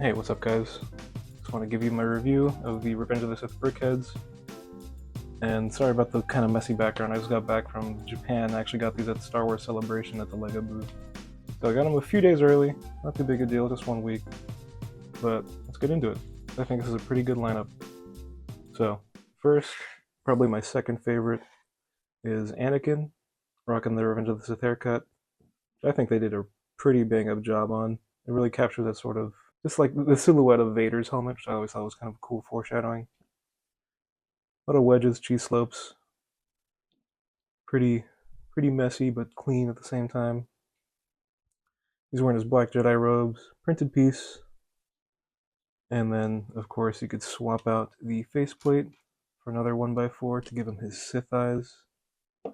Hey, what's up guys? Just want to give you my review of the Revenge of the Sith BrickHeadz. And sorry about the kind of messy background, I just got back from Japan. I actually got these at Star Wars Celebration at the LEGO booth. So I got them a few days early, not too big a deal, just 1 week. But let's get into it. I think this is a pretty good lineup. So, first, probably my second favorite is Anakin, rocking the Revenge of the Sith haircut. I think they did a pretty bang up job on. It really captures that sort of, just like the silhouette of Vader's helmet, which I always thought was kind of cool foreshadowing. A lot of wedges, cheese slopes. Pretty messy, but clean at the same time. He's wearing his black Jedi robes, printed piece. And then, of course, you could swap out the faceplate for another 1x4 to give him his Sith eyes. A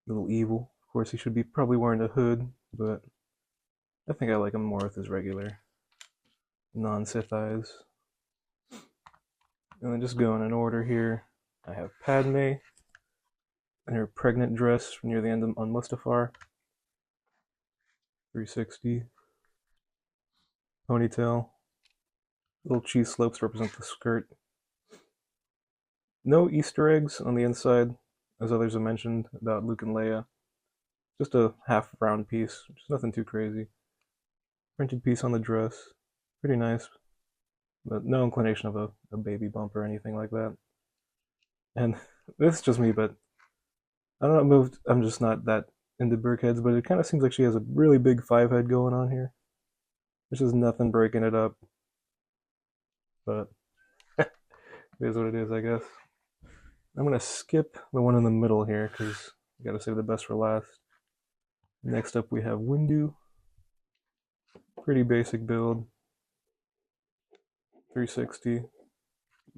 little evil. Of course, he should be probably wearing a hood, but I think I like him more with his regular non-Sith eyes. And then just going in order here, I have Padme in her pregnant dress near the end on Mustafar. 360. Ponytail. Little cheese slopes represent the skirt. No Easter eggs on the inside, as others have mentioned about Luke and Leia. Just a half round piece, which is nothing too crazy. Printed piece on the dress. Pretty nice. But no inclination of a baby bump or anything like that. And this is just me, but I don't know, I'm just not that into BrickHeadz, but it kind of seems like she has a really big 5 head going on here. There's just nothing breaking it up. But it is what it is, I guess. I'm going to skip the one in the middle here, because I gotta save the best for last. Next up we have Windu. Pretty basic build. 360.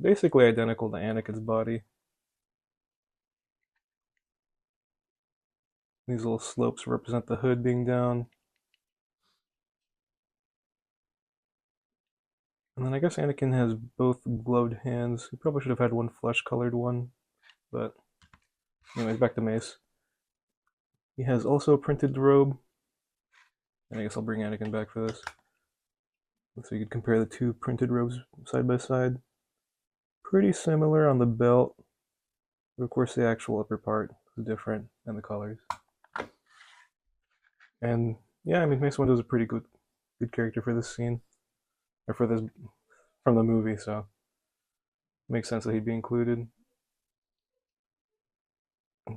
Basically identical to Anakin's body. These little slopes represent the hood being down. And then I guess Anakin has both gloved hands. He probably should have had one flesh-colored one. But anyways, back to Mace. He has also a printed robe. And I guess I'll bring Anakin back for this. So you could compare the two printed robes side by side. Pretty similar on the belt. But of course the actual upper part is different, and the colors. And yeah, I mean Mace Windu's a pretty good character for this scene. Or for this from the movie, so it makes sense that he'd be included.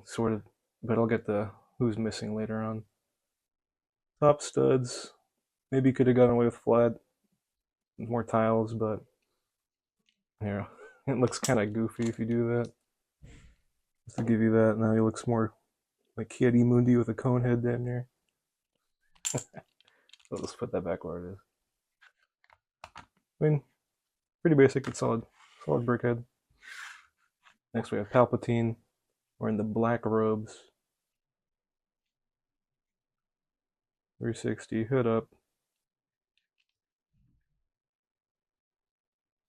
Sort of, but I'll get the who's missing later on. Top studs. Maybe could have gotten away with flat, more tiles, but yeah, it looks kind of goofy if you do that. Just to give you that, now he looks more like Kiadi Mundi with a cone head down there. I'll just put that back where it is. I mean, pretty basic, it's solid BrickHead. Next we have Palpatine wearing the black robes. 360, hood up.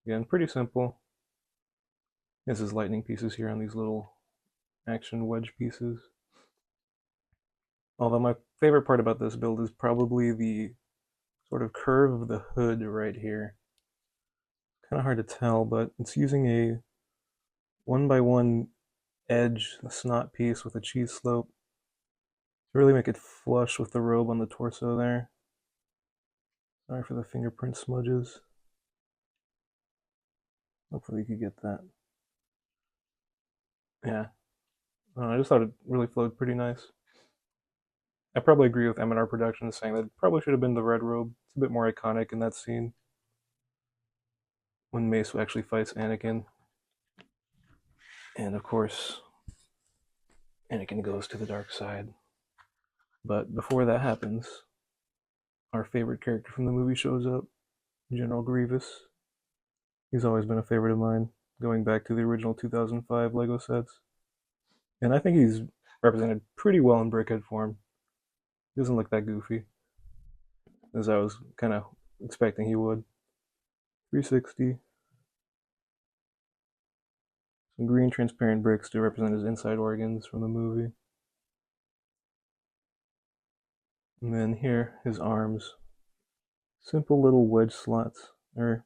Again, pretty simple. He has his lightning pieces here on these little action wedge pieces. Although my favorite part about this build is probably the sort of curve of the hood right here. Kind of hard to tell, but it's using a 1x1 edge, a snot piece with a cheese slope to really make it flush with the robe on the torso there. Sorry for the fingerprint smudges. Hopefully you could get that. Yeah. I just thought it really flowed pretty nice. I probably agree with M&R Productions saying that it probably should have been the red robe. It's a bit more iconic in that scene when Mace actually fights Anakin. And of course, Anakin goes to the dark side. But before that happens, our favorite character from the movie shows up, General Grievous. He's always been a favorite of mine, going back to the original 2005 LEGO sets. And I think he's represented pretty well in BrickHead form. He doesn't look that goofy, as I was kind of expecting he would. 360. Some green transparent bricks to represent his inside organs from the movie. And then here, his arms. simple little wedge slots, or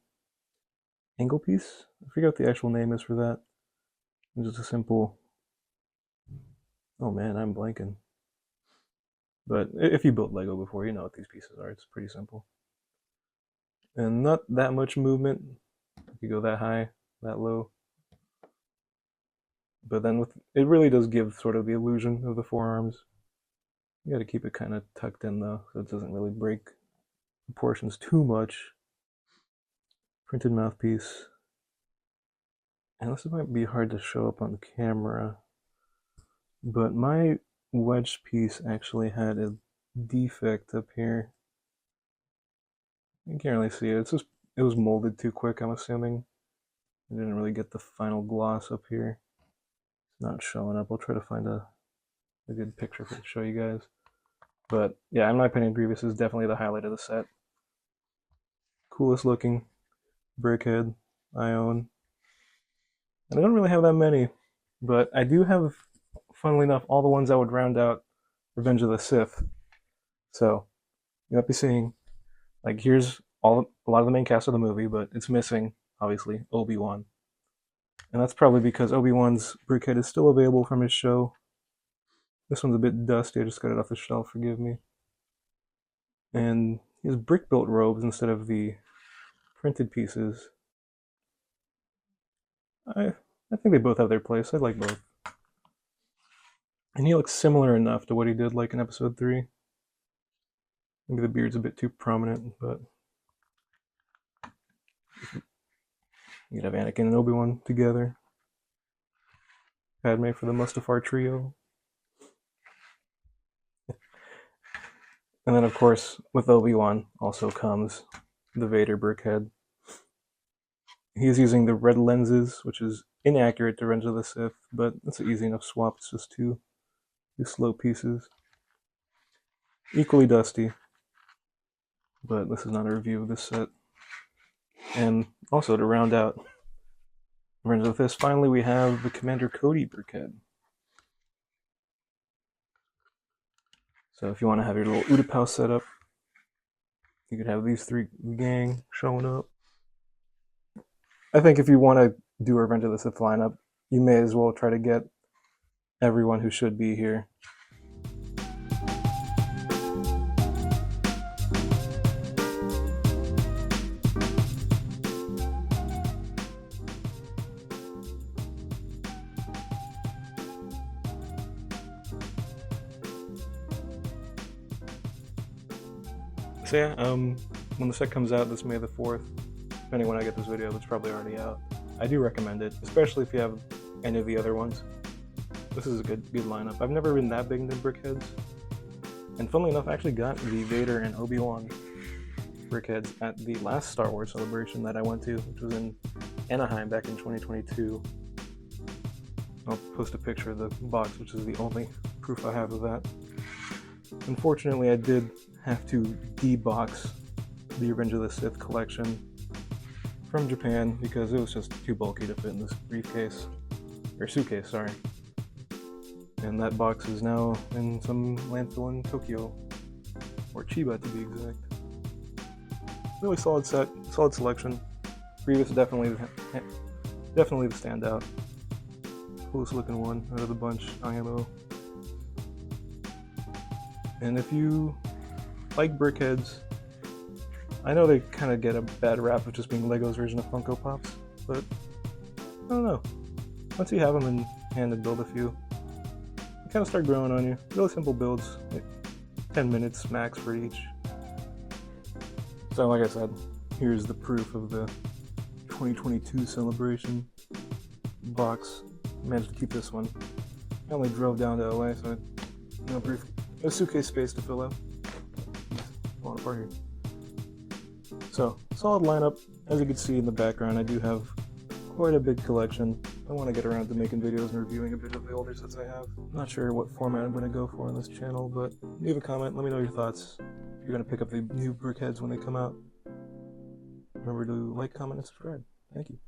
angle piece? I forget what the actual name is for that. It's just a simple... Oh man, I'm blanking. But if you built Lego before, you know what these pieces are. It's pretty simple. And not that much movement. If you go that high, that low. But then it really does give sort of the illusion of the forearms. You gotta keep it kind of tucked in though, so it doesn't really break proportions too much. Printed mouthpiece. And this might be hard to show up on camera, but my wedge piece actually had a defect up here. You can't really see it. It's just, it was molded too quick, I'm assuming. I didn't really get the final gloss up here. It's not showing up. I'll try to find a good picture to show you guys. But yeah, in my opinion, Grievous is definitely the highlight of the set. Coolest looking BrickHead I own. And I don't really have that many, but I do have, funnily enough, all the ones that would round out Revenge of the Sith. So you might be seeing, like, here's a lot of the main cast of the movie, but it's missing, obviously, Obi-Wan. And that's probably because Obi-Wan's BrickHead is still available from his show. This one's a bit dusty, I just got it off the shelf, forgive me. And he has brick-built robes instead of the printed pieces. I think they both have their place. I like both. And he looks similar enough to what he did like in episode 3. Maybe the beard's a bit too prominent, but you could have Anakin and Obi-Wan together. Padme for the Mustafar trio. And then, of course, with Obi-Wan also comes the Vader BrickHead. He's using the red lenses, which is inaccurate to Revenge of the Sith, but it's an easy enough swap. It's just two slow pieces. Equally dusty, but this is not a review of this set. And also to round out Revenge of the Sith, finally we have the Commander Cody BrickHead. So if you want to have your little Utapau setup, you could have these three gang showing up. I think if you want to do a Revenge of the Sith lineup, you may as well try to get everyone who should be here. So yeah, when the set comes out this May the 4th, depending when I get this video, it's probably already out. I do recommend it, especially if you have any of the other ones. This is a good lineup. I've never been that big into BrickHeads. And funnily enough, I actually got the Vader and Obi-Wan BrickHeads at the last Star Wars celebration that I went to, which was in Anaheim back in 2022. I'll post a picture of the box, which is the only proof I have of that. Unfortunately, I did have to debox the Revenge of the Sith collection from Japan because it was just too bulky to fit in this briefcase, or suitcase, sorry. And that box is now in some landfill in Tokyo, or Chiba to be exact. Really solid set, solid selection. Grievous definitely the standout. Coolest looking one out of the bunch, IMO. And if you like BrickHeads, I know they kind of get a bad rap of just being Lego's version of Funko Pops, but I don't know. Once you have them in hand and build a few, they kind of start growing on you. Really simple builds, like 10 minutes max for each. So like I said, here's the proof of the 2022 celebration box. I managed to keep this one. I only drove down to LA, so no suitcase space to fill out. Falling apart here. So, solid lineup. As you can see in the background, I do have quite a big collection. I want to get around to making videos and reviewing a bit of the older sets I have. I'm not sure what format I'm going to go for on this channel, but leave a comment, let me know your thoughts. If you're going to pick up the new BrickHeads when they come out, remember to like, comment, and subscribe. Thank you.